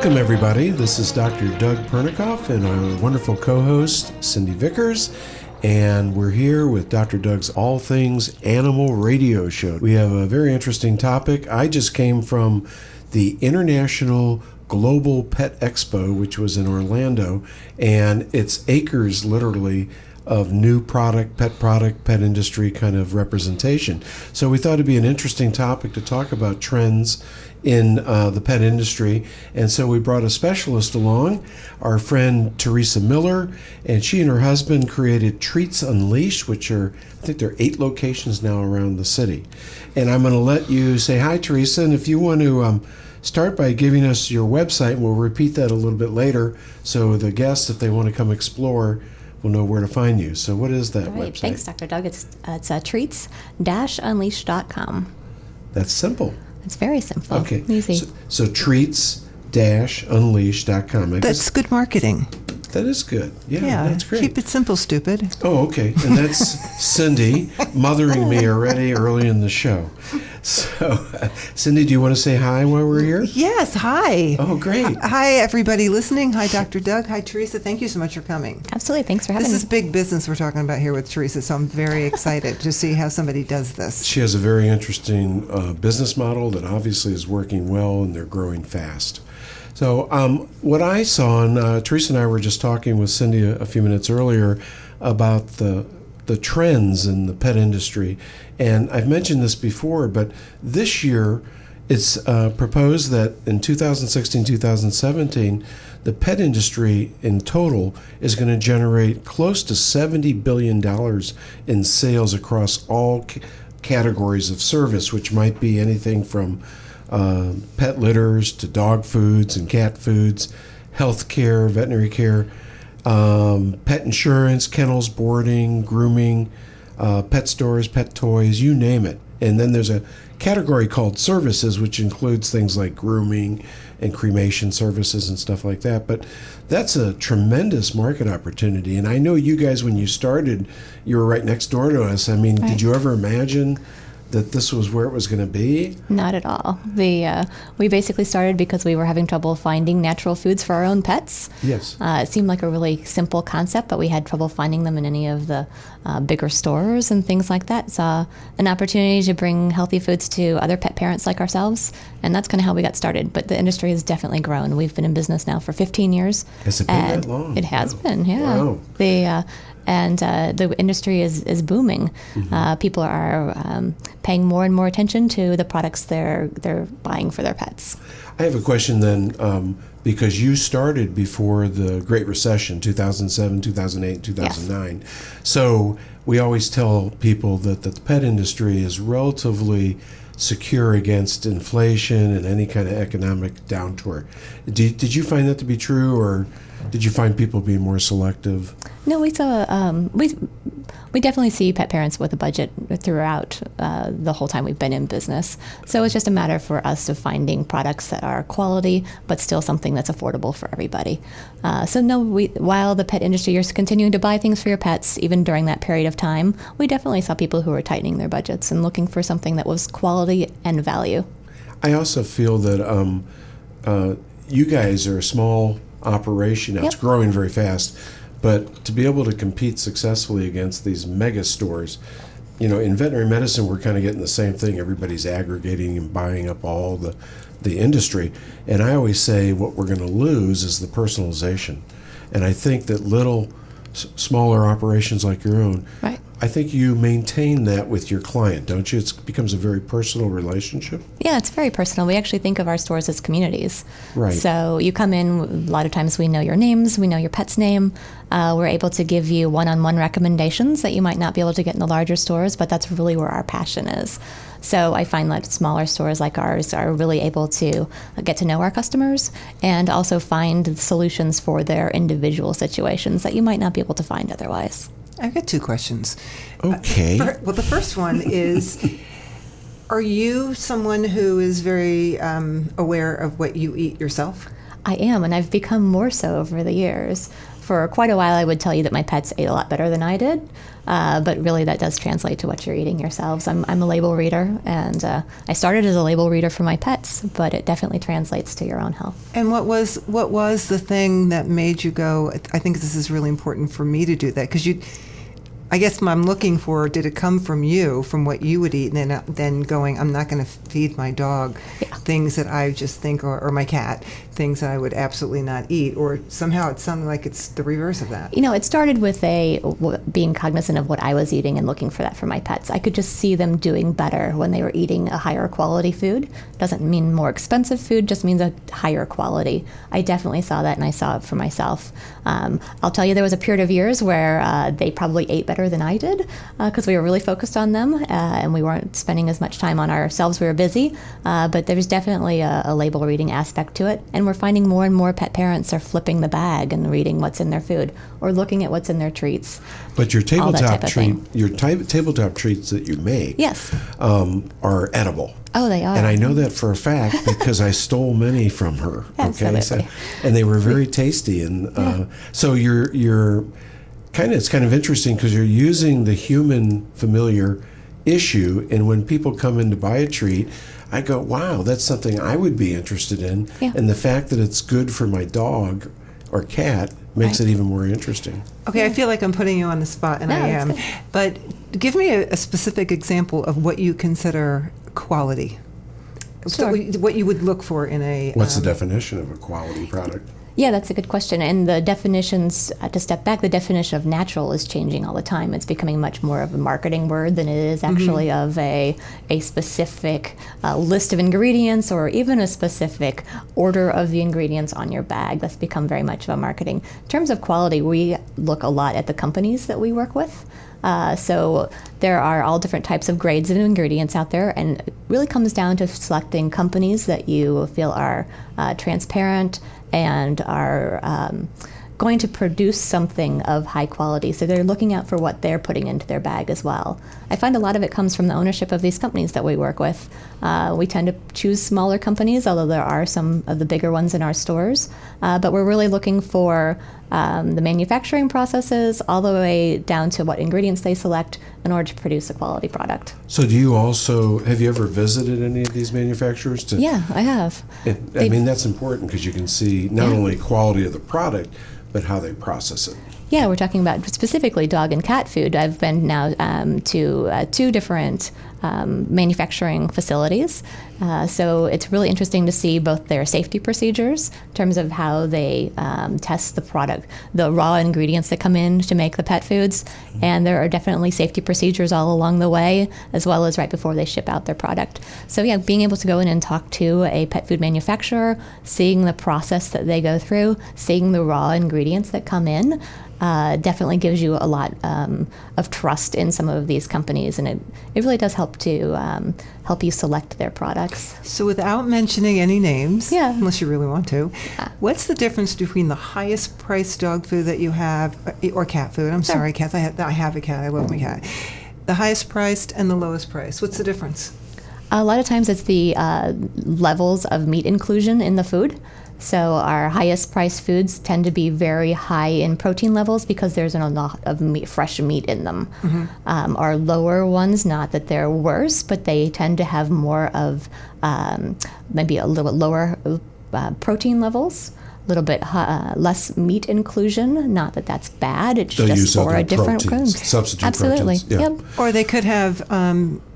Welcome, everybody. This is Dr. Doug Pernikoff and our wonderful co-host, Cindy Vickers. And we're here with Dr. Doug's All Things Animal Radio Show. We have a very interesting topic. I just came from the International Global Pet Expo, which was in Orlando, and it's acres, literally, of new product, pet industry kind of representation. So we thought it'd be an interesting topic to talk about trends in the pet industry. And so we brought a specialist along, our friend Teresa Miller, and she and her husband created Treats Unleashed, which are, I think there are 8 locations now around the city. And I'm going to let you say hi, Teresa, and if you want to start by giving us your website, and we'll repeat that a little bit later, so the guests, if they want to come explore, will know where to find you. So what is that website? Thanks, Dr. Doug. It's treats-unleashed.com. That's simple. It's very simple. Okay. Easy. So treats-unleashed.com. That's good marketing. That is good. Yeah, that's great. Keep it simple, stupid. Oh, okay. And that's Cindy mothering me already early in the show. So, Cindy, do you want to say hi while we're here? Yes, hi. Oh, great. Hi, everybody listening. Hi, Dr. Doug. Hi, Teresa. Thank you so much for coming. Absolutely. Thanks for having me. This is big business we're talking about here with Teresa, so I'm very excited to see how somebody does this. She has a very interesting business model that obviously is working well, and they're growing fast. So what I saw, and Teresa and I were just talking with Cindy a few minutes earlier about the trends in the pet industry. And I've mentioned this before, but this year it's proposed that in 2016-2017, the pet industry in total is going to generate close to $70 billion in sales across all categories of service, which might be anything from pet litters to dog foods and cat foods, health care, veterinary care, pet insurance, kennels, boarding, grooming, pet stores, pet toys, you name it. And then there's a category called services, which includes things like grooming and cremation services and stuff like that. But that's a tremendous market opportunity. And I know you guys, when you started, you were right next door to us. I mean, Right. Did you ever imagine that this was where it was going to be? Not at all. We basically started because we were having trouble finding natural foods for our own pets. Yes. It seemed like a really simple concept, but we had trouble finding them in any of the bigger stores and things like that. It's an opportunity to bring healthy foods to other pet parents like ourselves, and that's kind of how we got started. But the industry has definitely grown. We've been in business now for 15 years. Has it been that long? It has Wow. been, yeah. Wow. The industry is booming. Mm-hmm. People are paying more and more attention to the products they're buying for their pets. I have a question then, because you started before the Great Recession, 2007, 2008, 2009. Yes. So we always tell people that the pet industry is relatively secure against inflation and any kind of economic downturn. Did you find that to be true, or did you find people being more selective? No, we saw we definitely see pet parents with a budget throughout the whole time we've been in business. So it's just a matter for us of finding products that are quality, but still something that's affordable for everybody. While the pet industry is continuing to buy things for your pets, even during that period of time, we definitely saw people who were tightening their budgets and looking for something that was quality and value. I also feel that you guys are a small operation now. Yep. It's growing very fast. But to be able to compete successfully against these mega stores, in veterinary medicine, we're kind of getting the same thing. Everybody's aggregating and buying up all the industry. And I always say what we're going to lose is the personalization. And I think that smaller operations like your own, right. I think you maintain that with your client, don't you? It becomes a very personal relationship. Yeah, it's very personal. We actually think of our stores as communities. Right. So you come in, a lot of times we know your names, we know your pet's name. We're able to give you one-on-one recommendations that you might not be able to get in the larger stores, but that's really where our passion is. So I find that smaller stores like ours are really able to get to know our customers and also find solutions for their individual situations that you might not be able to find otherwise. I've got 2 questions. Okay. The first one is, are you someone who is very aware of what you eat yourself? I am, and I've become more so over the years. for quite a while, I would tell you that my pets ate a lot better than I did. But really, that does translate to what you're eating yourselves. I'm a label reader, and I started as a label reader for my pets, but it definitely translates to your own health. And what was the thing that made you go, I think this is really important for me to do that? Because I guess I'm looking for, did it come from you, from what you would eat, and then going, I'm not going to feed my dog things that I just think, or my cat, things that I would absolutely not eat, or somehow it sounded like it's the reverse of that. It started with being cognizant of what I was eating and looking for that for my pets. I could just see them doing better when they were eating a higher quality food. Doesn't mean more expensive food, just means a higher quality. I definitely saw that, and I saw it for myself. I'll tell you, there was a period of years where they probably ate better than I did because we were really focused on them and we weren't spending as much time on ourselves. We were busy, but there's definitely a label reading aspect to it. And we're finding more and more pet parents are flipping the bag and reading what's in their food or looking at what's in their treats. But your tabletop thing. tabletop treats that you make, yes, are edible. Oh, they are. And I know that for a fact because I stole many from her. Absolutely. And they were very tasty. And so you're it's kind of interesting because you're using the human familiar issue, and when people come in to buy a treat, I go, wow, that's something I would be interested in. Yeah. And the fact that it's good for my dog or cat makes it even more interesting. Okay, I feel like I'm putting you on the spot, and No, I am. it's good. But give me a specific example of what you consider quality. So Sure. what you would look for in a... What's the definition of a quality product? Yeah, that's a good question. And the definitions, to step back, the definition of natural is changing all the time. It's becoming much more of a marketing word than it is actually of a specific list of ingredients or even a specific order of the ingredients on your bag. That's become very much of a marketing. In terms of quality, we look a lot at the companies that we work with. So there are all different types of grades of ingredients out there, and it really comes down to selecting companies that you feel are transparent and are going to produce something of high quality. So they're looking out for what they're putting into their bag as well. I find a lot of it comes from the ownership of these companies that we work with. We tend to choose smaller companies, although there are some of the bigger ones in our stores. But we're really looking for the manufacturing processes all the way down to what ingredients they select in order to produce a quality product. So have you ever visited any of these manufacturers? Yeah, I have. I mean, that's important because you can see not only quality of the product, but how they process it. Yeah, we're talking about specifically dog and cat food. I've been now to 2 different manufacturing facilities. So it's really interesting to see both their safety procedures in terms of how they test the product, the raw ingredients that come in to make the pet foods. And there are definitely safety procedures all along the way, as well as right before they ship out their product. So yeah, being able to go in and talk to a pet food manufacturer, seeing the process that they go through, seeing the raw ingredients that come in, definitely gives you a lot of trust in some of these companies, and it really does help to help you select their products. So without mentioning any names, Yeah. unless you really want to, what's the difference between the highest priced dog food that you have, or cat food? I'm sorry, cats. I have a cat. I love my cat. The highest priced and the lowest price. What's the difference? A lot of times it's the levels of meat inclusion in the food. So our highest priced foods tend to be very high in protein levels because there's a lot of fresh meat in them. Our lower ones, not that they're worse, but they tend to have more of maybe a little bit lower protein levels, a little bit less meat inclusion. Not that that's bad. It's They'll just use for a other different proteins, substitute Absolutely. proteins. Yeah. Yep. Or they could have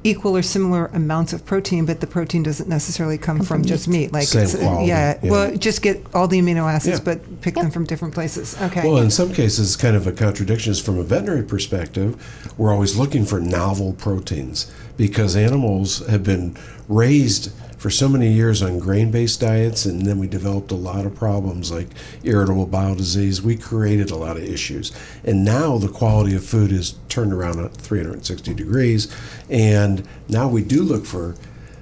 equal or similar amounts of protein, but the protein doesn't necessarily come from just meat. Like Same quality, yeah. Well, just get all the amino acids, Yeah. but pick them from different places. Okay. Well, in some cases, kind of a contradiction is from a veterinary perspective. We're always looking for novel proteins because animals have been raised for so many years on grain-based diets, and then we developed a lot of problems like irritable bowel disease. We created a lot of issues. And now the quality of food is turned around at 360 degrees, and now we do look for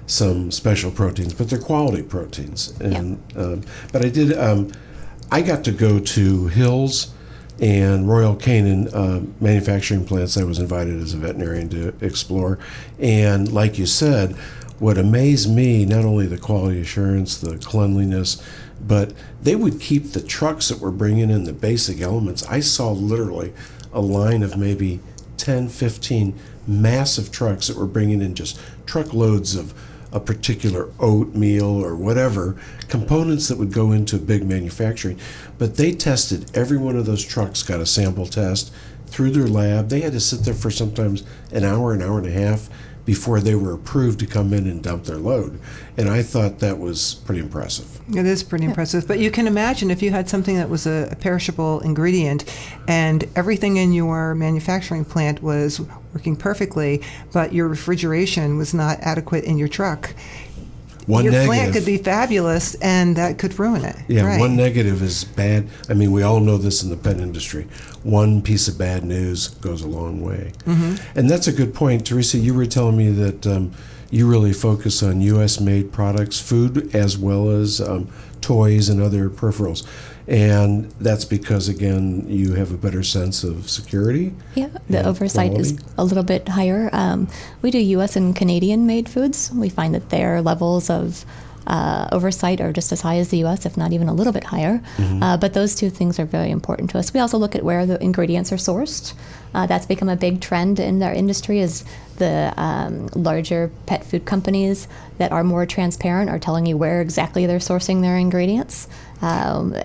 some special proteins, but they're quality proteins. And but I got to go to Hills and Royal Canin manufacturing plants I was invited as a veterinarian to explore. And like you said, what amazed me, not only the quality assurance, the cleanliness, but they would keep the trucks that were bringing in the basic elements. I saw literally a line of maybe 10, 15 massive trucks that were bringing in just truckloads of a particular oatmeal or whatever, components that would go into big manufacturing. But they tested every one of those trucks, got a sample test through their lab. They had to sit there for sometimes an hour and a half before they were approved to come in and dump their load. And I thought that was pretty impressive. It is pretty impressive. But you can imagine if you had something that was a perishable ingredient and everything in your manufacturing plant was working perfectly, but your refrigeration was not adequate in your truck. Your plant could be fabulous, and that could ruin it. Yeah, right. One negative is bad. I mean, we all know this in the pet industry. One piece of bad news goes a long way. Mm-hmm. And that's a good point. Teresa, you were telling me that you really focus on U.S.-made products, food, as well as toys and other peripherals. And that's because, again, you have a better sense of security. Yeah, the oversight quality. is a little bit higher. We do U.S. and Canadian-made foods. We find that their levels of oversight are just as high as the U.S., if not even a little bit higher. Mm-hmm. But those two things are very important to us. We also look at where the ingredients are sourced. That's become a big trend in our industry, is the larger pet food companies that are more transparent are telling you where exactly they're sourcing their ingredients. The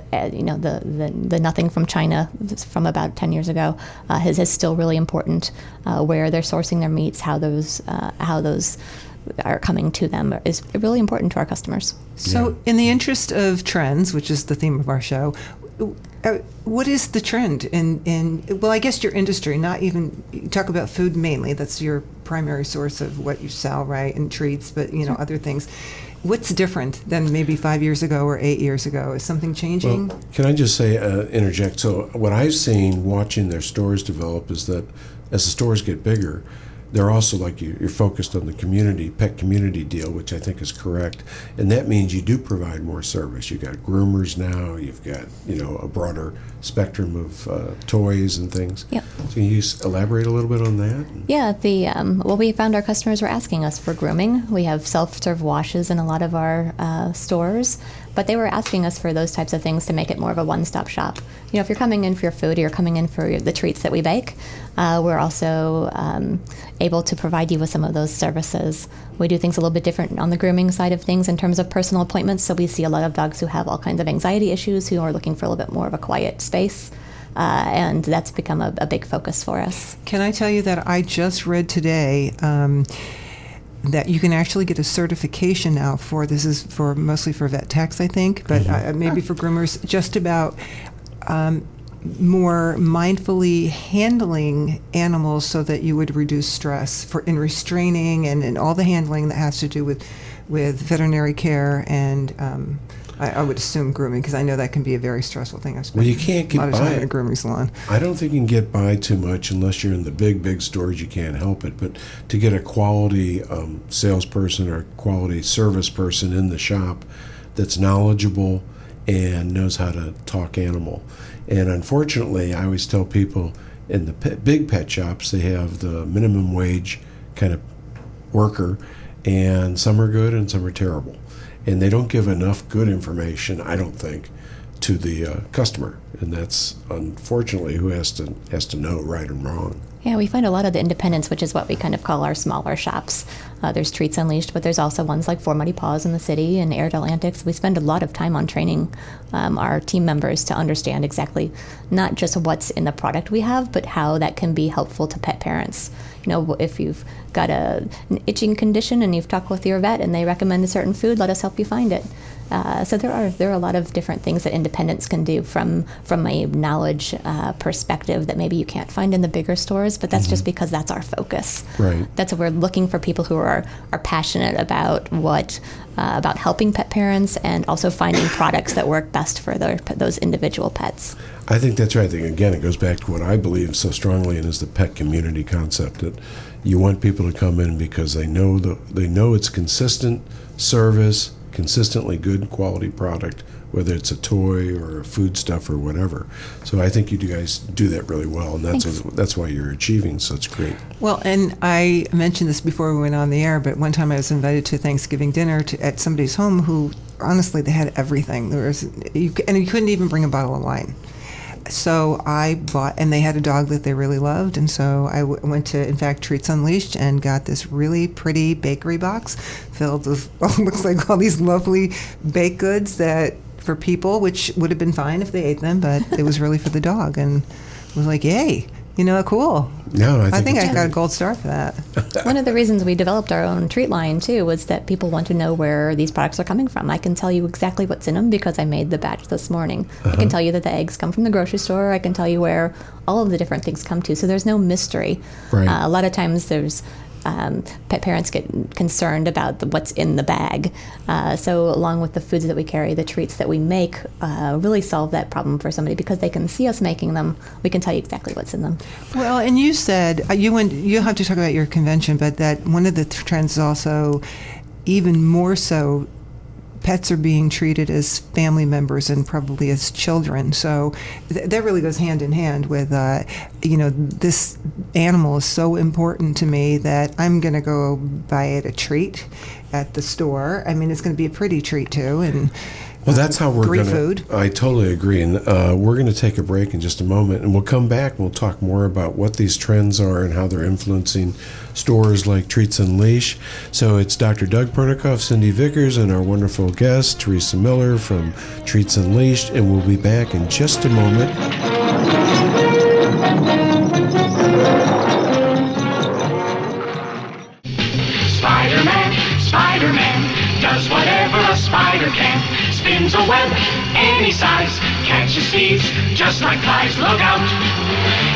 nothing from China from about 10 years ago is still really important. Where they're sourcing their meats, how those are coming to them is really important to our customers. So, in the interest of trends, which is the theme of our show, what is the trend in well, I guess your industry, not even, you talk about food mainly, that's your primary source of what you sell, right, and treats, but, sure, other things. What's different than maybe 5 years ago or 8 years ago? Is something changing? Well, can I just say, interject? So what I've seen watching their stores develop is that as the stores get bigger, they're also, like you're focused on the pet community deal, which I think is correct. And that means you do provide more service. You've got groomers now, you've got, a broader spectrum of toys and things. Yep. So can you elaborate a little bit on that? Yeah, we found our customers were asking us for grooming. We have self-serve washes in a lot of our stores, but they were asking us for those types of things to make it more of a one-stop shop. If you're coming in for your food or you're coming in for the treats that we bake, we're also able to provide you with some of those services. We do things a little bit different on the grooming side of things in terms of personal appointments. So we see a lot of dogs who have all kinds of anxiety issues who are looking for a little bit more of a quiet space. And that's become a big focus for us. Can I tell you that I just read today that you can actually get a certification now this is for mostly for vet techs, I think, but maybe for groomers, just about more mindfully handling animals so that you would reduce stress in restraining and all the handling that has to do with veterinary care and I would assume grooming, because I know that can be a very stressful thing. I've spent you can't get a lot of by time in it. a grooming salon. I don't think you can get by too much unless you're in the big stores. You can't help it. But to get a quality salesperson or quality service person in the shop that's knowledgeable and knows how to talk animal. And unfortunately, I always tell people in the big pet shops, they have the minimum wage kind of worker, and some are good and some are terrible. And they don't give enough good information, I don't think, to the customer. And that's unfortunately who has to know right and wrong. Yeah, we find a lot of the independents, which is what we kind of call our smaller shops. There's Treats Unleashed, but there's also ones like Four Muddy Paws in the city and Airedale Antics. We spend a lot of time on training our team members to understand exactly not just what's in the product we have, but how that can be helpful to pet parents. If you've got an itching condition and you've talked with your vet and they recommend a certain food, let us help you find it. So there are a lot of different things that independents can do from a knowledge perspective that maybe you can't find in the bigger stores, but that's just because that's our focus. Right. That's what we're looking for, people who are passionate about about helping pet parents and also finding products that work best for those individual pets. I think that's right. I think, again, it goes back to what I believe so strongly in is the pet community concept, that you want people to come in because they know it's consistent service, consistently good quality product whether it's a toy or a foodstuff or whatever. So I think you guys do that really well, and that's why you're achieving such great. Well, and I mentioned this before we went on the air, but one time I was invited to Thanksgiving dinner at somebody's home who, honestly, they had everything. And you couldn't even bring a bottle of wine. So I bought, and they had a dog that they really loved, and so I went to, in fact, Treats Unleashed and got this really pretty bakery box filled with, looks like all these lovely baked goods that for people, which would have been fine if they ate them, but it was really for the dog, and I was like, yay. Cool. No, I think I got a gold star for that. One of the reasons we developed our own treat line, too, was that people want to know where these products are coming from. I can tell you exactly what's in them because I made the batch this morning. I can tell you that the eggs come from the grocery store. I can tell you where all of the different things come to. So there's no mystery. Right. A lot of times there's pet parents get concerned about what's in the bag. So along with the foods that we carry, the treats that we make really solve that problem for somebody because they can see us making them. We can tell you exactly what's in them. Well, and you said, you have to talk about your convention, but that one of the trends is also even more so pets are being treated as family members and probably as children. So that really goes hand in hand with, this animal is so important to me that I'm going to go buy it a treat at the store. I mean, it's going to be a pretty treat too. And well, that's how we're great going to. food. I totally agree, and we're going to take a break in just a moment, and we'll come back and we'll talk more about what these trends are and how they're influencing stores like Treats Unleashed. So it's Dr. Doug Pernikoff, Cindy Vickers, and our wonderful guest, Teresa Miller from Treats Unleashed, and we'll be back in just a moment. Spider-Man does whatever a spider can. Spins a web any size, catches thieves just like flies. Look out,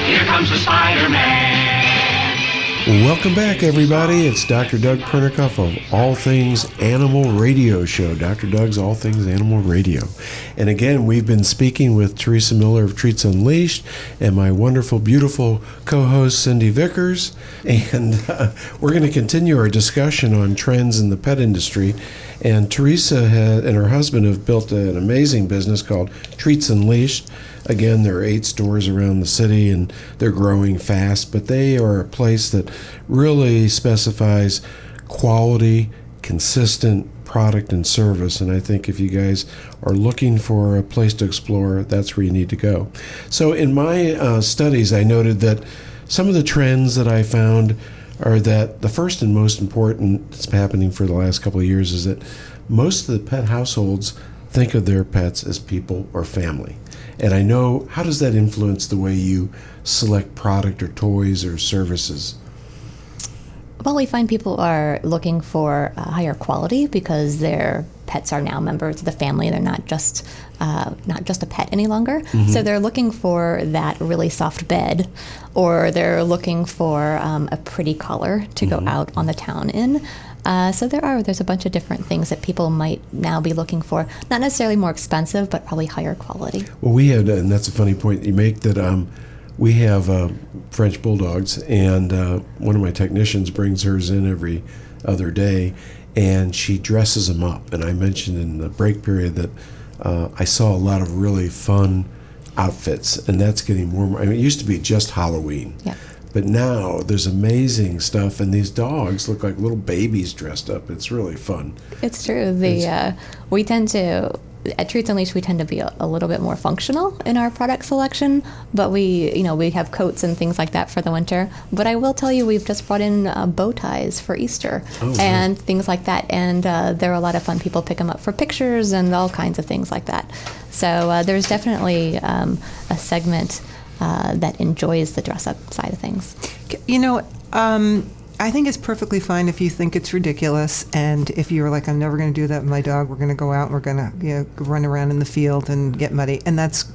here comes the Spider-Man. Welcome back, everybody. It's Dr. Doug Pernikoff of All Things Animal Radio Show. Dr. Doug's All Things Animal Radio. And again, we've been speaking with Teresa Miller of Treats Unleashed and my wonderful, beautiful co-host, Cindy Vickers. And we're going to continue our discussion on trends in the pet industry. And Teresa and her husband have built an amazing business called Treats Unleashed. Again, there are 8 stores around the city, and they're growing fast, but they are a place that really specifies quality, consistent product and service, and I think if you guys are looking for a place to explore, that's where you need to go. So in my studies, I noted that some of the trends that I found are that the first and most important that's happening for the last couple of years is that most of the pet households think of their pets as people or family. And I know, how does that influence the way you select product or toys or services? Well, we find people are looking for higher quality because their pets are now members of the family. They're not just a pet any longer. Mm-hmm. So they're looking for that really soft bed, or they're looking for a pretty collar to go out on the town in. So there's a bunch of different things that people might now be looking for. Not necessarily more expensive, but probably higher quality. Well, we had, and that's a funny point you make, that we have French bulldogs, and one of my technicians brings hers in every other day, and she dresses them up. And I mentioned in the break period that I saw a lot of really fun outfits, and that's getting more. I mean, it used to be just Halloween. Yeah. But now there's amazing stuff, and these dogs look like little babies dressed up. It's really fun. It's true. We tend to, at Treats Unleashed, we tend to be a little bit more functional in our product selection, but we have coats and things like that for the winter. But I will tell you, we've just brought in bow ties for Easter and things like that, and they're a lot of fun. People pick them up for pictures and all kinds of things like that. So there's definitely a segment that enjoys the dress-up side of things. I think it's perfectly fine if you think it's ridiculous, and if you're like, I'm never going to do that with my dog. We're going to go out and we're going to run around in the field and get muddy, and that's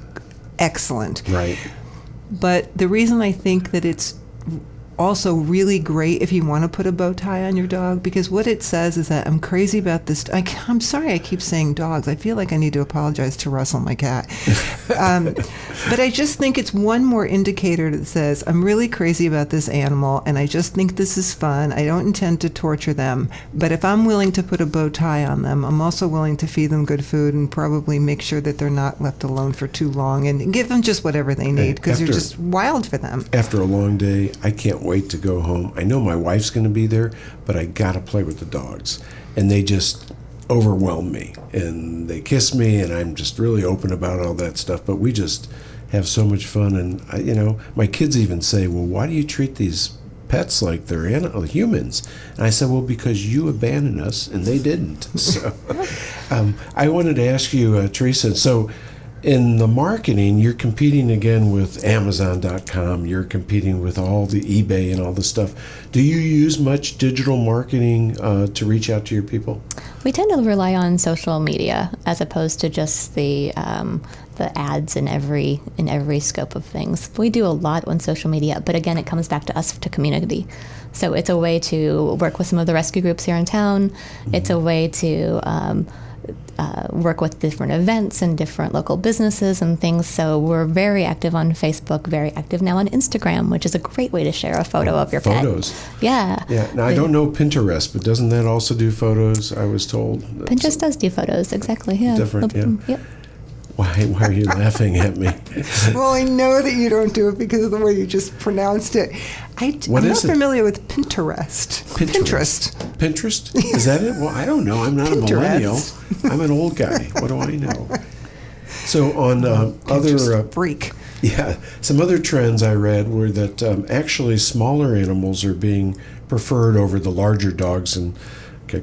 excellent. Right. But the reason I think that it's also really great if you want to put a bow tie on your dog, because what it says is that I'm crazy about this. I'm sorry I keep saying dogs. I feel like I need to apologize to Russell, my cat. But I just think it's one more indicator that says, I'm really crazy about this animal, and I just think this is fun. I don't intend to torture them. But if I'm willing to put a bow tie on them, I'm also willing to feed them good food and probably make sure that they're not left alone for too long and give them just whatever they need, because you're just wild for them. After a long day, I can't wait to go home. I know my wife's going to be there, but I got to play with the dogs. And they just overwhelm me. And they kiss me, and I'm just really open about all that stuff. But we just have so much fun. And, my kids even say, well, why do you treat these pets like they're humans? And I said, well, because you abandoned us, and they didn't. So I wanted to ask you, Teresa, so in the marketing, you're competing again with Amazon.com. You're competing with all the eBay and all the stuff. Do you use much digital marketing to reach out to your people? We tend to rely on social media as opposed to just the ads in every scope of things. We do a lot on social media, but again, it comes back to us, to community. So it's a way to work with some of the rescue groups here in town. It's a way to work with different events and different local businesses and things. So we're very active on Facebook, very active now on Instagram, which is a great way to share a photo of your photos. pet. Yeah. Yeah. Now, I don't know Pinterest, but doesn't that also do photos? I was told. Pinterest does do photos, exactly. Yeah. Different, yeah. Yep. Why are you laughing at me? Well, I know that you don't do it because of the way you just pronounced it. I'm not familiar with Pinterest. Pinterest? Is that it? Well, I don't know. I'm not a millennial. I'm an old guy. What do I know? So on other freak. Yeah, some other trends I read were that actually smaller animals are being preferred over the larger dogs, and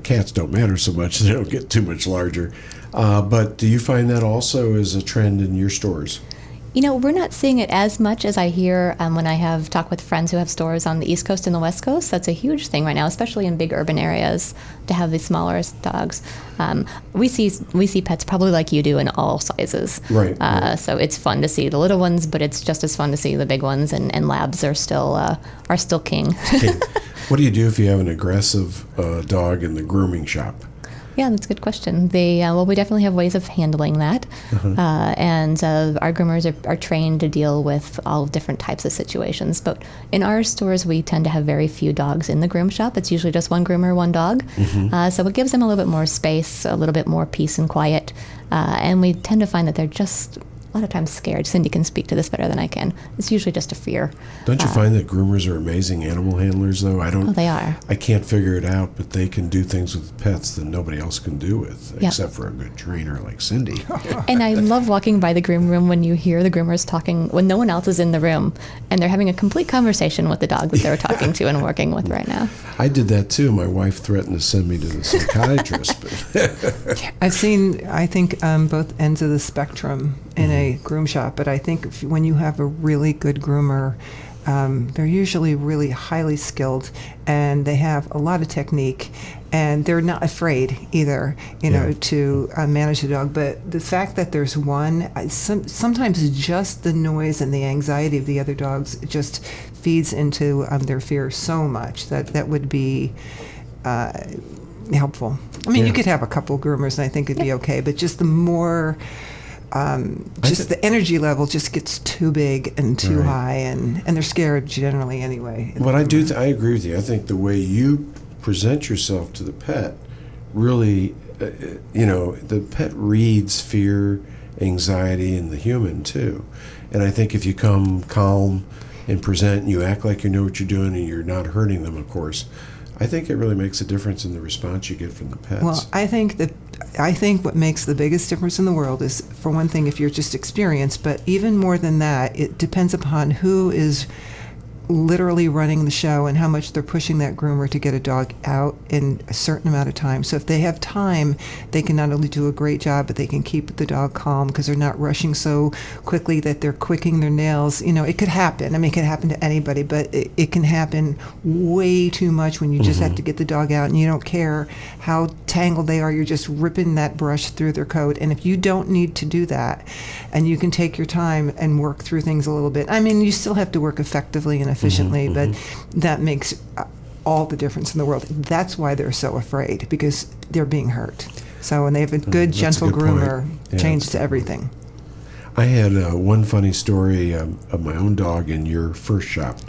cats don't matter so much; they don't get too much larger. But do you find that also is a trend in your stores? We're not seeing it as much as I hear when I have talked with friends who have stores on the East Coast and the West Coast. That's a huge thing right now, especially in big urban areas, to have these smaller dogs. We see pets probably like you do in all sizes. Right. So it's fun to see the little ones, but it's just as fun to see the big ones. And labs are still king. Okay. What do you do if you have an aggressive dog in the grooming shop? Yeah, that's a good question. We definitely have ways of handling that. And our groomers are trained to deal with all different types of situations. But in our stores, we tend to have very few dogs in the groom shop. It's usually just one groomer, one dog. So it gives them a little bit more space, a little bit more peace and quiet. And we tend to find that they're just a lot of times scared. Cindy can speak to this better than I can. It's usually just a fear. Don't you find that groomers are amazing animal handlers, though? They are. I can't figure it out, but they can do things with pets that nobody else can do with, except for a good trainer like Cindy. And I love walking by the groom room when you hear the groomers talking, when no one else is in the room, and they're having a complete conversation with the dog that they're talking to and working with right now. I did that, too. My wife threatened to send me to the psychiatrist. But I've seen, I think, both ends of the spectrum in a groom shop, but I think when you have a really good groomer, they're usually really highly skilled, and they have a lot of technique, and they're not afraid either, to manage the dog. But the fact that there's one, sometimes just the noise and the anxiety of the other dogs just feeds into their fear so much that would be helpful. I mean, you could have a couple groomers, and I think it'd be okay, but just the more... the energy level just gets too big and too high, and they're scared generally anyway. But I agree with you. I think the way you present yourself to the pet really, the pet reads fear, anxiety, and the human too. And I think if you come calm and present, and you act like you know what you're doing, and you're not hurting them, of course, I think it really makes a difference in the response you get from the pets. Well, I think what makes the biggest difference in the world is, for one thing, if you're just experienced, but even more than that, it depends upon who is literally running the show and how much they're pushing that groomer to get a dog out in a certain amount of time. So if they have time, they can not only do a great job, but they can keep the dog calm because they're not rushing so quickly that they're quicking their nails. It could happen. I mean, it could happen to anybody, but it can happen way too much when you just have to get the dog out and you don't care how tangled they are. You're just ripping that brush through their coat. And if you don't need to do that, and you can take your time and work through things a little bit, I mean, you still have to work effectively and efficiently, but that makes all the difference in the world. That's why they're so afraid, because they're being hurt. So when they have a good, that's a gentle good point. groomer, Yeah, changes everything. I had one funny story of my own dog in your first shop,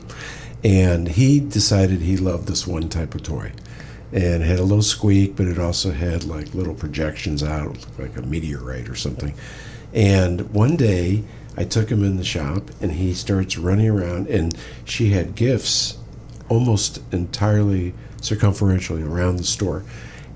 and he decided he loved this one type of toy. And it had a little squeak, but it also had like little projections out, like a meteorite or something. And one day, I took him in the shop, and he starts running around, and she had gifts almost entirely circumferentially around the store.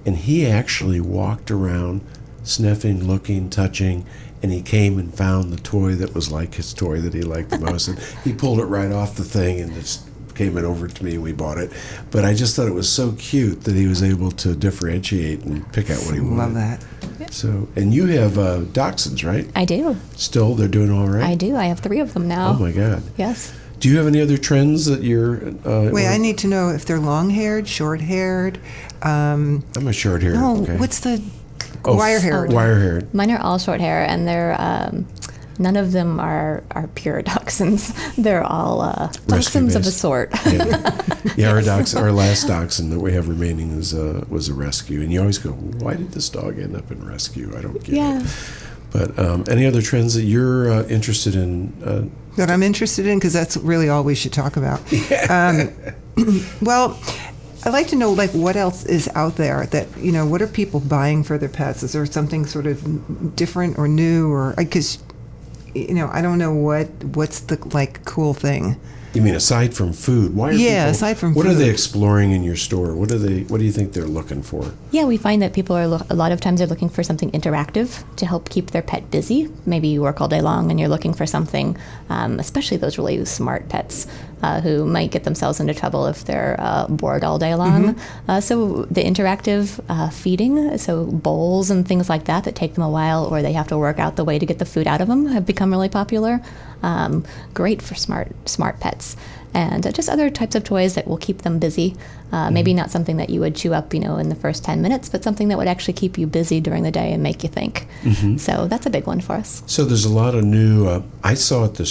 And he actually walked around, sniffing, looking, touching, and he came and found the toy that was like his toy that he liked the most. And he pulled it right off the thing and just came it over to me, and we bought it. But I just thought it was so cute that he was able to differentiate and pick out what he wanted. Love that. So, and you have dachshunds, right? I do. Still, they're doing all right? I do. I have 3 of them now. Oh, my God. Yes. Do you have any other trends that you're... Wait, I need to know if they're long-haired, short-haired. I'm a short-haired. No, okay. what's the Oh, wire-haired? Wire-haired. Mine are all short hair, and they're none of them are pure dachshunds. They're all dachshunds of a Rescue-based. sort. Yeah, our last dachshund that we have remaining was a rescue. And you always go, why did this dog end up in rescue? I don't get Yeah. it. But any other trends that you're interested in? That I'm interested in, because that's really all we should talk about. Well, I'd like to know, like, what else is out there that, what are people buying for their pets? Is there something sort of different or new, or, because, I don't know what's the, like, cool thing. You mean aside from food? Why are people, aside from what are they food. exploring in your store? What do you think they're looking for? Yeah, we find that people are a lot of times they're looking for something interactive to help keep their pet busy. Maybe you work all day long and you're looking for something, especially those really smart pets who might get themselves into trouble if they're bored all day long. So the interactive feeding, so bowls and things like that take them a while, or they have to work out the way to get the food out of them, have become really popular. Great for smart pets. And just other types of toys that will keep them busy. Maybe not something that you would chew up, in the first 10 minutes, but something that would actually keep you busy during the day and make you think. So that's a big one for us. So there's a lot of new. I saw at the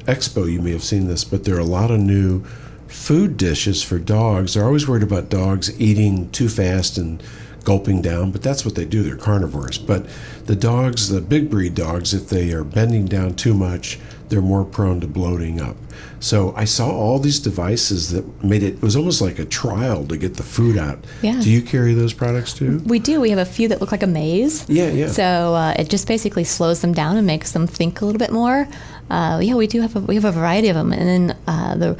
expo. You may have seen this, but there are a lot of new food dishes for dogs. They're always worried about dogs eating too fast and gulping down, but that's what they do. They're carnivores. But the dogs, the big breed dogs, if they are bending down too much, they're more prone to bloating up. So I saw all these devices that made it was almost like a trial to get the food out. Yeah. Do you carry those products too? We do. We have a few that look like a maze. Yeah. So it just basically slows them down and makes them think a little bit more. We do have a variety of them, and then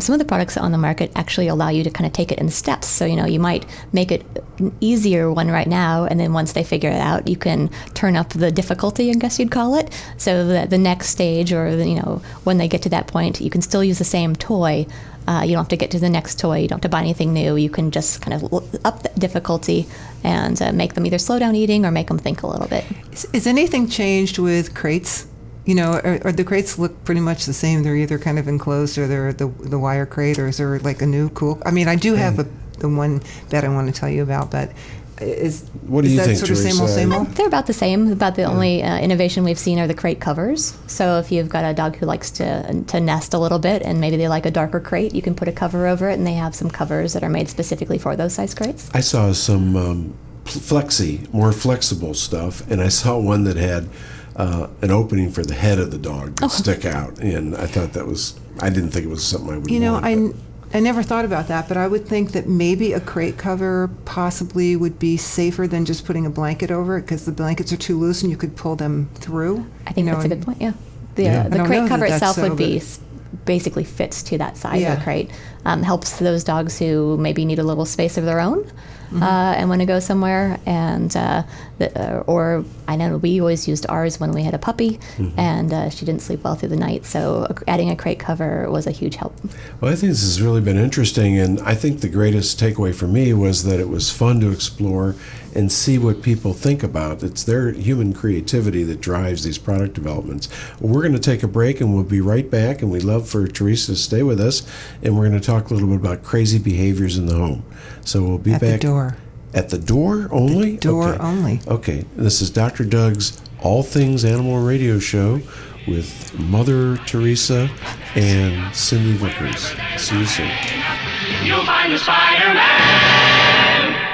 some of the products on the market actually allow you to kind of take it in steps. So, you might make it an easier one right now, and then once they figure it out, you can turn up the difficulty, I guess you'd call it, so that the next stage, or, when they get to that point, you can still use the same toy. You don't have to get to the next toy. You don't have to buy anything new. You can just kind of up the difficulty and make them either slow down eating or make them think a little bit. Is anything changed with crates? Or the crates look pretty much the same. They're either kind of enclosed or they're the wire crate, or is there like a new cool? I mean, I do have the one that I want to tell you about, but What do you that think, sort of same old, Teresa? same old? They're about the same. About the only innovation we've seen are the crate covers. So if you've got a dog who likes to nest a little bit, and maybe they like a darker crate, you can put a cover over it, and they have some covers that are made specifically for those size crates. I saw some more flexible stuff, and I saw one that had an opening for the head of the dog to stick out, and I thought I didn't think it was something I would want. I never thought about that, but I would think that maybe a crate cover possibly would be safer than just putting a blanket over it, because the blankets are too loose and you could pull them through. I think that's a good point, yeah. The I don't crate know cover that that's itself would so, be basically fits to that size of Yeah. the crate. Helps those dogs who maybe need a little space of their own and want to go somewhere. And or I know we always used ours when we had a puppy, and she didn't sleep well through the night. So adding a crate cover was a huge help. Well, I think this has really been interesting, and I think the greatest takeaway for me was that it was fun to explore and see what people think about. It's their human creativity that drives these product developments. We're going to take a break, and we'll be right back, and we'd love for Teresa to stay with us, and we're going to talk a little bit about crazy behaviors in the home. So we'll be At back. the door. At the door only? Door Okay. only. Okay. This is Dr. Doug's All Things Animal Radio Show. with Mother Teresa and Cindy Vickers. See you soon. You'll find the Spider-Man.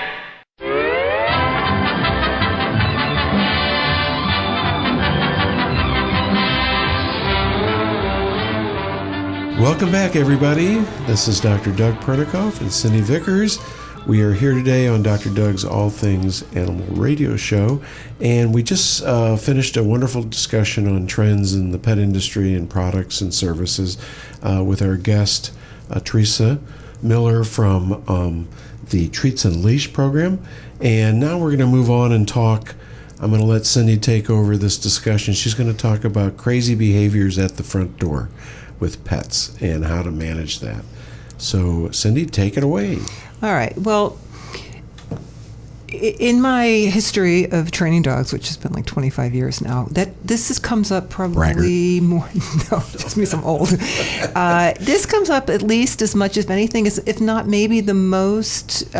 Welcome back, everybody. This is Dr. Doug Pernikoff and Cindy Vickers. We are here today on Dr. Doug's All Things Animal Radio Show, and we just finished a wonderful discussion on trends in the pet industry and products and services with our guest, Teresa Miller from the Treats and Leash program. And now we're going to move on and talk. I'm going to let Cindy take over this discussion. She's going to talk about crazy behaviors at the front door with pets and how to manage that. So, Cindy, take it away. All right. Well, in my history of training dogs, which has been like 25 years now, this comes up probably more. No, just means I'm old. This comes up at least as much as anything, if not maybe the most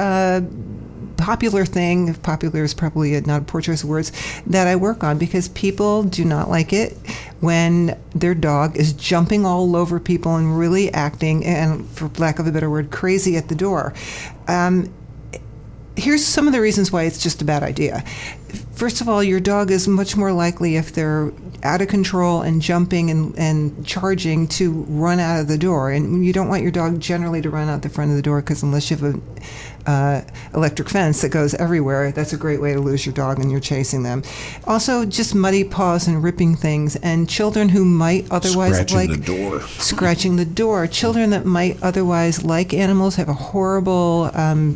popular thing. Popular is probably not a poor choice of words, that I work on, because people do not like it when their dog is jumping all over people and really acting, and for lack of a better word, crazy at the door. Here's some of the reasons why it's just a bad idea. First of all, your dog is much more likely, if they're out of control and jumping and charging, to run out of the door. And you don't want your dog generally to run out the front of the door, because unless you have an electric fence that goes everywhere, that's a great way to lose your dog and you're chasing them. Also, just muddy paws and ripping things, and children who might otherwise scratching the door. Children that might otherwise like animals have a horrible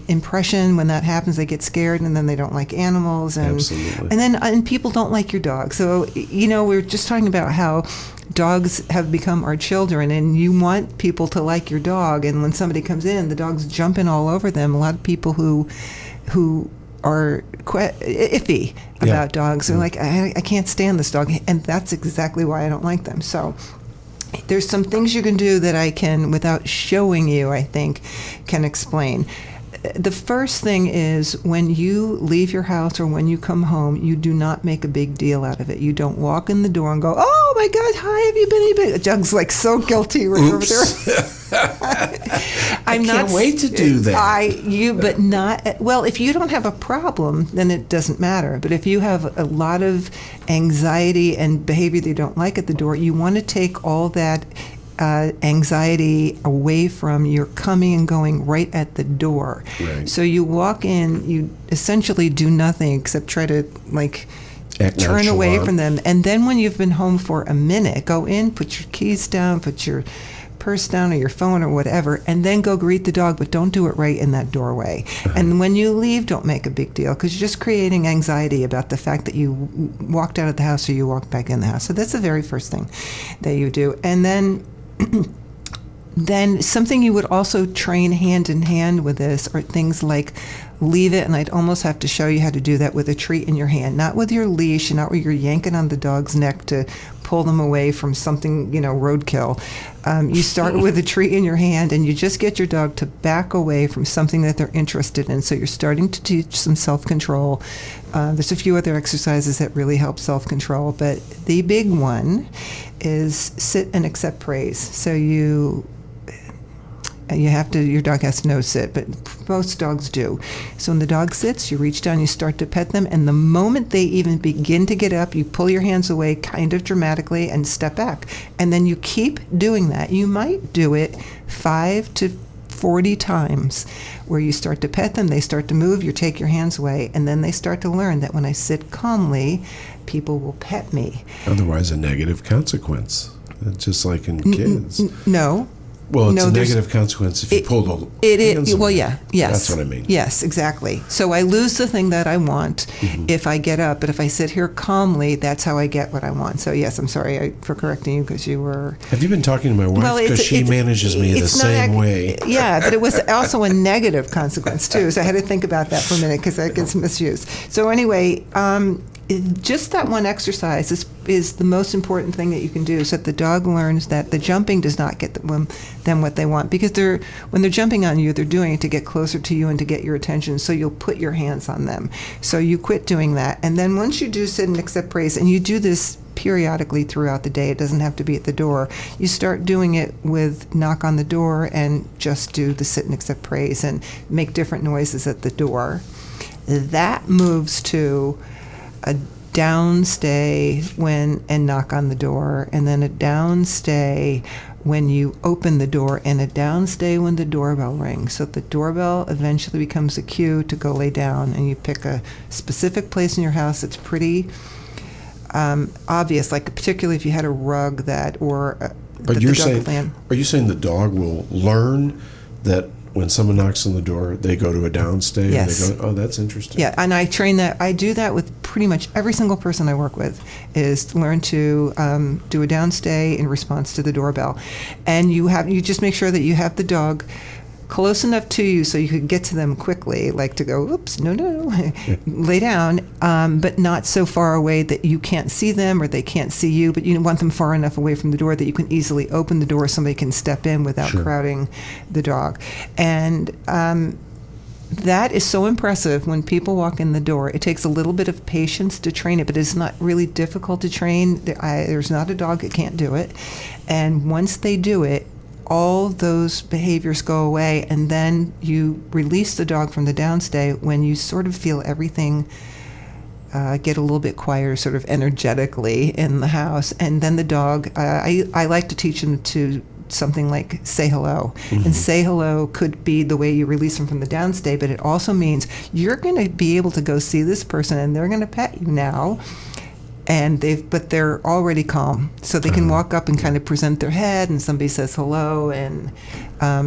impression when that happens. They get scared, and then they don't like animals, and Absolutely. and people don't like your dog. So, we're just talking about how dogs have become our children, and you want people to like your dog. And when somebody comes in, the dog's jumping all over them. A lot of people who are iffy about dogs are like, I can't stand this dog, and that's exactly why I don't like them. So there's some things you can do that I can, without showing you, I think, can explain. The first thing is, when you leave your house or when you come home, you do not make a big deal out of it. You don't walk in the door and go, "Oh my God, hi, have you been?" Doug's like so guilty right over there. I can't wait to do that. But not, well, if you don't have a problem, then it doesn't matter. But if you have a lot of anxiety and behavior that you don't like at the door, you want to take all that anxiety away from your coming and going right at the door. Right. So you walk in, you essentially do nothing except try to turn away from them. And then when you've been home for a minute, go in, put your keys down, put your purse down or your phone or whatever, and then go greet the dog, but don't do it right in that doorway. And when you leave, don't make a big deal, because you're just creating anxiety about the fact that you walked out of the house or you walked back in the house. So that's the very first thing that you do. And then something you would also train hand in hand with this are things like leave it, and I'd almost have to show you how to do that with a treat in your hand, not with your leash, and not where you're yanking on the dog's neck to pull them away from something, roadkill. You start with a treat in your hand, and you just get your dog to back away from something that they're interested in. So you're starting to teach some self-control. There's a few other exercises that really help self-control, but the big one is sit and accept praise. So your dog has to know sit, but most dogs do. So when the dog sits, you reach down, you start to pet them, and the moment they even begin to get up, you pull your hands away kind of dramatically and step back. And then you keep doing that. You might do it 5 to 40 times, where you start to pet them, they start to move, you take your hands away, and then they start to learn that when I sit calmly, people will pet me. Otherwise, a negative consequence, just like in kids. No. Well, it's No, a there's- negative consequence if you pull the It hands is. Well, away. yeah, yes. That's what I mean. Yes, exactly. So I lose the thing that I want if I get up, but if I sit here calmly, that's how I get what I want. So yes, I'm sorry for correcting you, because you were. Have you been talking to my wife? Because she manages me the same way. Yeah, but it was also a negative consequence too. So I had to think about that for a minute, because that gets misused. So anyway, just that one exercise is the most important thing that you can do, so that the dog learns that the jumping does not get them what they want, because when they're jumping on you, they're doing it to get closer to you and to get your attention, so you'll put your hands on them. So you quit doing that, and then once you do sit and accept praise, and you do this periodically throughout the day. It doesn't have to be at the door. You start doing it with knock on the door and just do the sit and accept praise and make different noises at the door. That moves to a downstay and knock on the door, and then a downstay when you open the door, and a downstay when the doorbell rings. So the doorbell eventually becomes a cue to go lay down, and you pick a specific place in your house that's pretty obvious, like particularly if you had a rug But you're saying, are you saying the dog will learn that when someone knocks on the door, they go to a downstay? Yes. And they go, oh, that's interesting. Yeah, and I train that. I do that with pretty much every single person I work with, is to learn to do a downstay in response to the doorbell. And you just make sure that you have the dog close enough to you so you could get to them quickly, like to go, oops, no, lay down, but not so far away that you can't see them or they can't see you, but you want them far enough away from the door that you can easily open the door, somebody can step in without crowding the dog. And that is so impressive when people walk in the door. It takes a little bit of patience to train it, but it's not really difficult to train. There's not a dog that can't do it. And once they do it, all those behaviors go away, and then you release the dog from the downstay when you sort of feel everything get a little bit quieter, sort of energetically in the house. And then the dog, I like to teach them to something like say hello. Mm-hmm. And say hello could be the way you release them from the downstay, but it also means you're going to be able to go see this person and they're going to pet you now. But they're already calm, so they can walk up and kind of present their head, and somebody says hello, and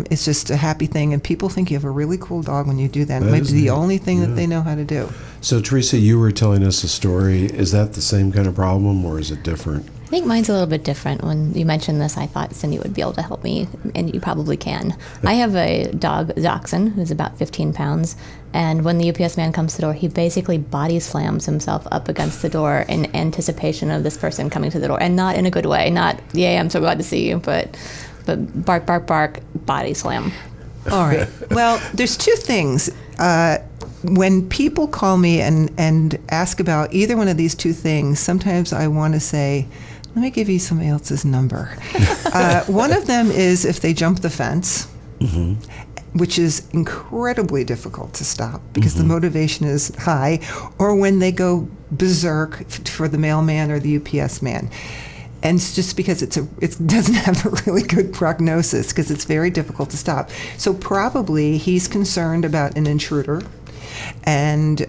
it's just a happy thing. And people think you have a really cool dog when you do that. It might be the only thing that they know how to do. So, Teresa, you were telling us a story. Is that the same kind of problem, or is it different? I think mine's a little bit different. When you mentioned this, I thought Cindy would be able to help me, and you probably can. I have a dog, Dachshund, who's about 15 pounds, and when the UPS man comes to the door, he basically body slams himself up against the door in anticipation of this person coming to the door, and not in a good way. Not, yay, I'm so glad to see you, but bark, bark, bark, body slam. All right. Well, there's two things. When people call me and ask about either one of these two things, sometimes I want to say, let me give you somebody else's number. One of them is if they jump the fence, which is incredibly difficult to stop because the motivation is high, or when they go berserk for the mailman or the UPS man. And it's just because it doesn't have a really good prognosis because it's very difficult to stop. So probably he's concerned about an intruder, and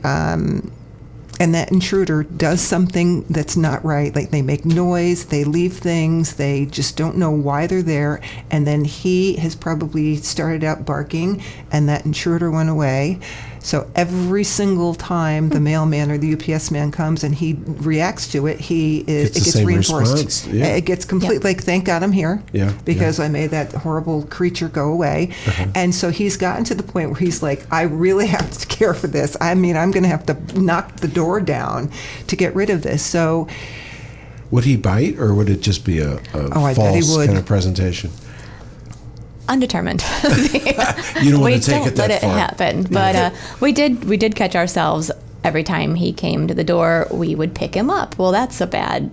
that intruder does something that's not right. Like they make noise, they leave things, they just don't know why they're there, and then he has probably started out barking, and that intruder went away. So every single time the mailman or the UPS man comes and he reacts to it, it gets reinforced. Yeah. It gets complete. Like, thank God I'm here, because I made that horrible creature go away. And so he's gotten to the point where he's like, I really have to care for this. I mean, I'm going to have to knock the door down to get rid of this. So, would he bite, or would it just be a false kind of presentation? Undetermined. You don't want to take it that far. We don't let it happen. But we did catch ourselves every time he came to the door, we would pick him up. Well, that's a bad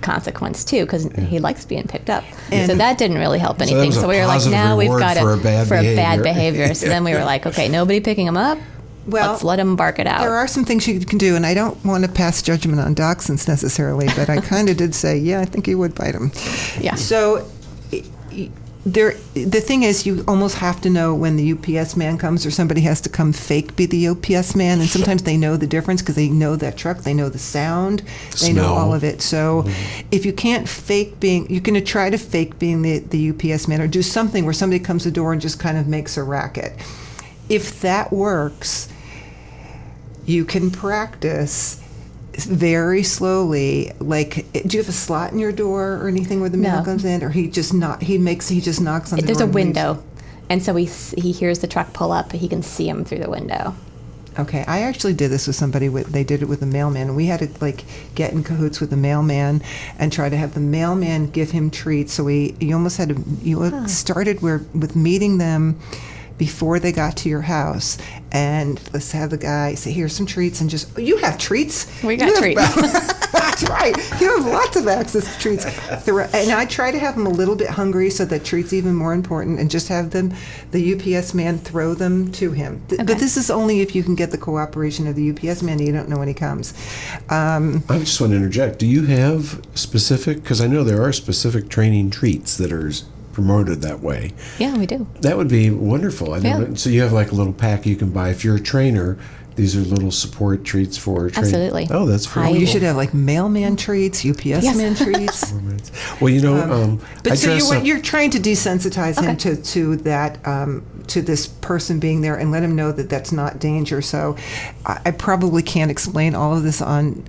consequence too, because he likes being picked up. And so that didn't really help anything. So we were like, now we've got it for bad behavior. So then we were like, okay, nobody picking him up. Well, let's let him bark it out. There are some things you can do, and I don't want to pass judgment on dachshunds necessarily, but I kind of did say, yeah, I think he would bite him. Yeah. So the thing is, you almost have to know when the UPS man comes, or somebody has to come fake be the UPS man, and sometimes they know the difference because they know that truck, they know the sound, they know all of it. So if you can't fake being, you can try to fake being the UPS man, or do something where somebody comes to the door and just kind of makes a racket. If that works, you can practice very slowly. Like, do you have a slot in your door or anything where the mail comes in, or he just knocks on the door? There's a window, and so he hears the truck pull up, but he can see him through the window. Okay, I actually did this with somebody. They did it with a mailman, and we had to get in cahoots with the mailman and try to have the mailman give him treats. So you almost had to started with meeting them before they got to your house, and let's have the guy say, here's some treats, and just, you have treats? We got treats. That's right. You have lots of access to treats. And I try to have them a little bit hungry so that treat's even more important, and just have them, the UPS man, throw them to him. Okay. But this is only if you can get the cooperation of the UPS man. You don't know when he comes. I just want to interject. Do you have specific, because I know there are specific training treats that are promoted that way. Yeah, we do. That would be wonderful. Yeah. So you have like a little pack you can buy. If you're a trainer, these are little support treats for training. Absolutely. Oh, that's very You cool. should have like mailman treats, UPS Yes. man treats. Well, you know, But I so dress up. you're trying to desensitize him Okay. to that to this person being there, and let him know that that's not danger. So I probably can't explain all of this on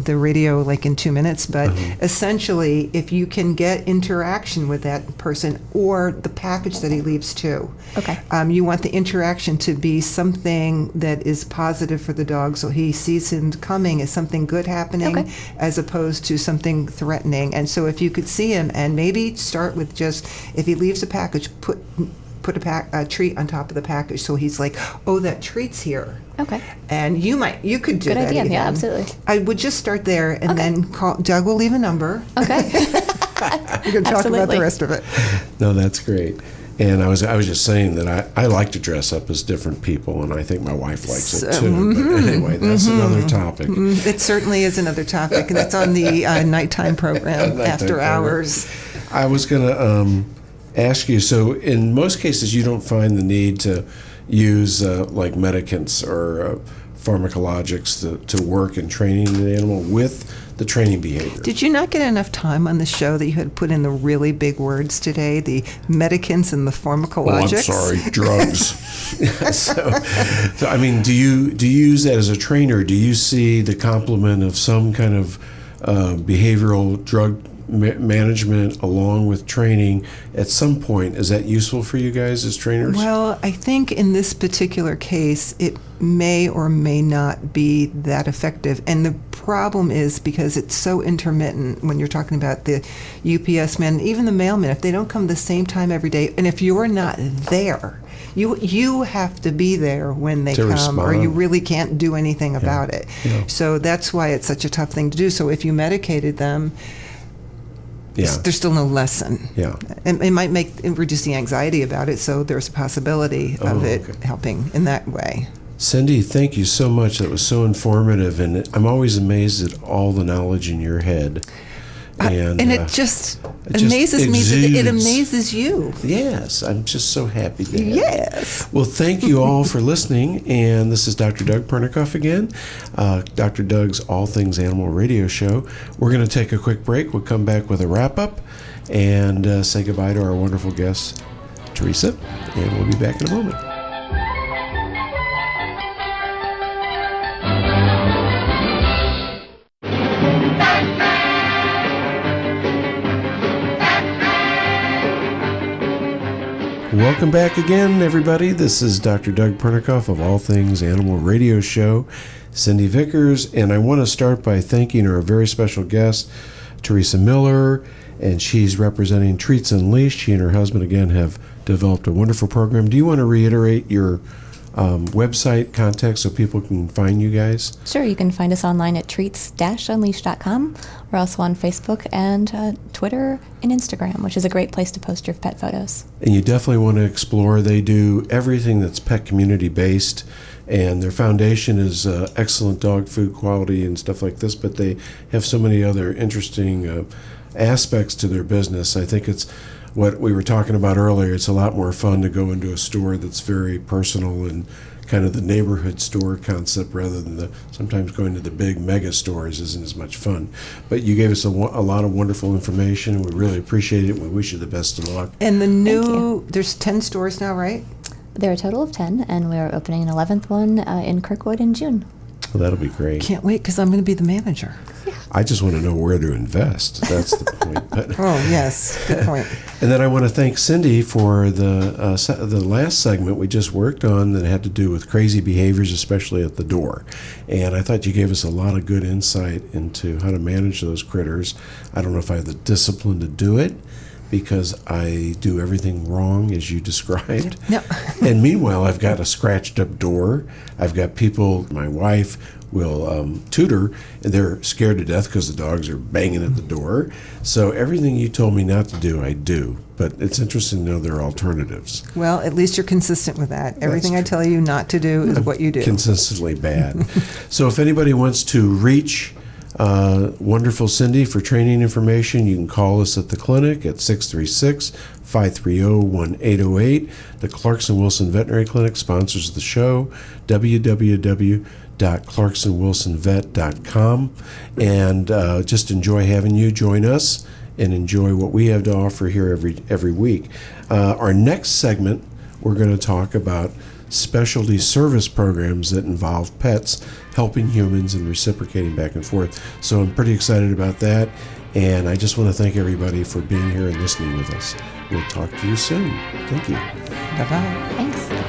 the radio like in 2 minutes, but essentially, if you can get interaction with that person or the package that he leaves too. Okay. You want the interaction to be something that is positive for the dog, so he sees him coming as something good happening, Okay. as opposed to something threatening. And so if you could see him, and maybe start with just, if he leaves a package, put a treat on top of the package, so he's like, oh, that treat's here. Okay. And you could do Good that. idea. even. Yeah, absolutely. I would just start there, and then call. Doug will leave a number. Okay. We can talk about Absolutely. the rest of it. No, that's great. And I was just saying that I like to dress up as different people, and I think my wife likes it too. But anyway, that's another topic. It certainly is another topic, and that's on the nighttime program Nighttime after program. hours. I was going to ask you, so in most cases you don't find the need to use like medicants or pharmacologics to work in training an animal with the training behavior. Did you not get enough time on the show that you had put in the really big words today, the medicants and the pharmacologics? Oh, I'm sorry, drugs. so I mean, do you use that as a trainer? Do you see the complement of some kind of behavioral drug management along with training at some point? Is that useful for you guys as trainers? Well, I think in this particular case, it may or may not be that effective. And the problem is because it's so intermittent when you're talking about the UPS men, even the mailmen, if they don't come the same time every day, and if you're not there, you have to be there when they To come, or respond. you really can't do anything about it. Yeah. So that's why it's such a tough thing to do. So if you medicated them, Yeah. there's still no lesson. Yeah. It might reduce the anxiety about it, so there's a possibility of it okay. helping in that way. Cindy, thank you so much. That was so informative, and I'm always amazed at all the knowledge in your head. And it just just amazes me that it exudes. amazes you. Yes, I'm just so happy to have you. Yes. Well, thank you all for listening, and this is Dr. Doug Pernikoff again, Dr. Doug's All Things Animal radio show. We're going to take a quick break. We'll come back with a wrap-up and say goodbye to our wonderful guest, Teresa, and we'll be back in a moment. Welcome back again, everybody. This is Dr. Doug Pernikoff of All Things Animal Radio Show, Cindy Vickers, and I want to start by thanking our very special guest, Teresa Miller, and she's representing Treats Unleashed. She and her husband, again, have developed a wonderful program. Do you want to reiterate your website contact so people can find you guys? Sure, you can find us online at treats-unleashed.com. We're also on Facebook and Twitter and Instagram, which is a great place to post your pet photos. And you definitely want to explore. They do everything that's pet community based, and their foundation is excellent dog food quality and stuff like this, but they have so many other interesting aspects to their business. I think it's what we were talking about earlier. It's a lot more fun to go into a store that's very personal and kind of the neighborhood store concept rather than sometimes going to the big mega stores isn't as much fun. But you gave us a lot of wonderful information, and we really appreciate it. We wish you the best of luck. And the you. new, there's 10 stores now, right? There are a total of 10, and we are opening an 11th one in Kirkwood in June. Well, that'll be great. Can't wait, because I'm going to be the manager. I just want to know where to invest. That's the point. But, Oh, yes. Good point. and then I want to thank Cindy for the last segment we just worked on that had to do with crazy behaviors, especially at the door. And I thought you gave us a lot of good insight into how to manage those critters. I don't know if I have the discipline to do it, because I do everything wrong as you described. No. And meanwhile, I've got a scratched up door. I've got people, my wife will tutor, and they're scared to death because the dogs are banging at the door. So everything you told me not to do, I do. But it's interesting to know there are alternatives. Well, at least you're consistent with that. Everything I tell you not to do is what you do. Consistently bad. So if anybody wants to reach wonderful Cindy for training information, you can call us at the clinic at 636-530-1808. The Clarkson Wilson Veterinary Clinic sponsors the show, www.clarksonwilsonvet.com. And just enjoy having you join us and enjoy what we have to offer here every week. Our next segment, we're going to talk about specialty service programs that involve pets helping humans and reciprocating back and forth. So I'm pretty excited about that, and I just want to thank everybody for being here and listening with us. We'll talk to you soon. Thank you. Bye-bye. Thanks.